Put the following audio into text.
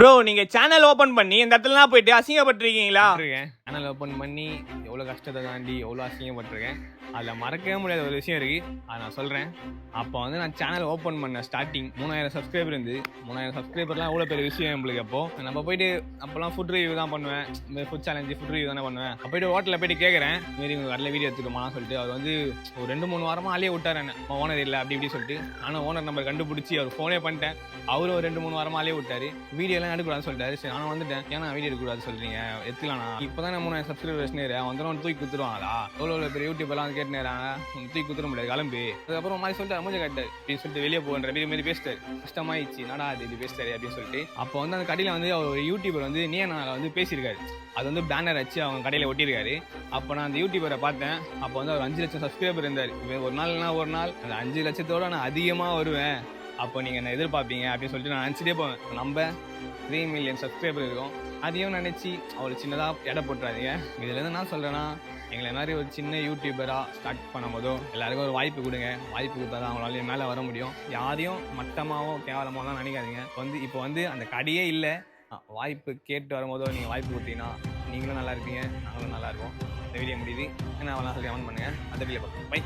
Bro நீங்க channel open பண்ணி இந்த இடத்துலலாம் போயிட்டு அசிங்கப்பட்டிருக்கீங்களா? சேனல் ஓப்பன் பண்ணி எவ்வளோ கஷ்டத்தை தாண்டி எவ்வளோ அசிங்கப்பட்டிருக்கேன். அதில் மறக்கவே முடியாத ஒரு விஷயம் இருக்குது, அதை நான் சொல்கிறேன். அப்போ வந்து நான் சேனல் ஓப்பன் பண்ண ஸ்டார்டிங் 3000 சப்ஸ்கிரைபர் இருந்து 3000 சப்ஸ்கிரைபர்லாம் எவ்வளோ பெரிய விஷயம் நம்மளுக்கு. அப்போது நம்ம போயிட்டு அப்போல்லாம் ஃபுட் ரிவ்யூ தான் பண்ணுவேன், இந்த ஃபுட் சேலஞ்சு ஃபுட் ரிவ்யூ தானே பண்ணுவேன். அப்போ போய்ட்டு ஹோட்டலில் போய்ட்டு கேட்குறேன், மாரி உங்கள் கடையில் வீடியோ எடுத்துக்கோமான்னு சொல்லிட்டு. அவர் வந்து ஒரு 2-3 வாரமாக ஆளே விட்டார் என்ன, ஓனர் இல்லை அப்படி இப்படி சொல்லிட்டு. ஆனால் ஓனர் நம்பர் கண்டுபிடிச்சி அவர் ஃபோனே பண்ணிட்டேன். அவரும் ஒரு 2-3 வாரமாக ஆளே விட்டார், வீடியோலாம் எடுக்கக்கூடாதுன்னு சொல்லிட்டாரு. சரி நானும் வந்துட்டேன், ஏன்னா வீடியோ எடுக்கக்கூடாது சொல்கிறீங்க, எடுத்துக்கலாம்ண்ணா, இப்போ தான் 3000 சப்ஸ்கிரைபர்ஸ் அவன் வந்து தூக்கி குத்துருவாங்களா, எவ்வளோ பெரிய யூடியூப்லாம் வந்து கேட்டுனேறாங்க, தூக்கி குத்துற முடியாது கிளம்பி. அதுக்கப்புறம் மாதிரி சொல்லிட்டு மூஞ்ச காட்டாரு அப்படின்னு சொல்லிட்டு வெளியே போகின்ற மாரி பேசிட்டாரு. கஷ்டமாயிடுச்சு, நடா அது இது பேசிட்டாரு அப்படின்னு சொல்லிட்டு. அப்போ வந்து அந்த கடையில் வந்து அவர் ஒரு யூடியூபர் வந்து நான் வந்து பேசியிருக்காரு, அது வந்து பேனர் வச்சு அவங்க கடையில் ஒட்டியிருக்காரு. அப்போ நான் அந்த யூடியூபரை பார்த்தேன். அப்போ வந்து அவர் 5 லட்சம் சப்ஸ்கிரைபர் இருந்தார். ஒரு நாள் அந்த 5 லட்சத்தோட நான் அதிகமாக வருவேன், அப்போ நீங்கள் என்ன எதிர்பார்ப்பீங்க அப்படின்னு சொல்லிட்டு நான் நினச்சிட்டே போவேன். நம்ம 3 மில்லியன் சப்ஸ்கிரைபர் இருக்கும், அதையும் நினச்சி அவ்வளோ சின்னதாக எடை போட்டுறாதீங்க. இதுலேருந்து நான் சொல்கிறேன்னா, எங்களை மாதிரி ஒரு சின்ன யூடியூபராக ஸ்டார்ட் பண்ணும் போதோ எல்லாருக்கும் ஒரு வாய்ப்பு கொடுங்க. வாய்ப்பு கொடுத்தா தான் அவங்களால மேலே வர முடியும். யாரையும் மட்டமாகவும் கேவலமாகலாம் நினைக்காதீங்க. இப்போ வந்து அந்த கடையே இல்லை, வாய்ப்பு கேட்டு வரும்போதோ நீங்கள் வாய்ப்பு கொடுத்தீங்கன்னா நீங்களும் நல்லா இருப்பீங்க, நாங்களும் நல்லா இருப்போம். இந்த வீடியோ முடியுது, என்ன அவெல்லாம் சொல்லி கமெண்ட் பண்ணுங்கள். அந்த வீடியோ பார்ப்போம். பை.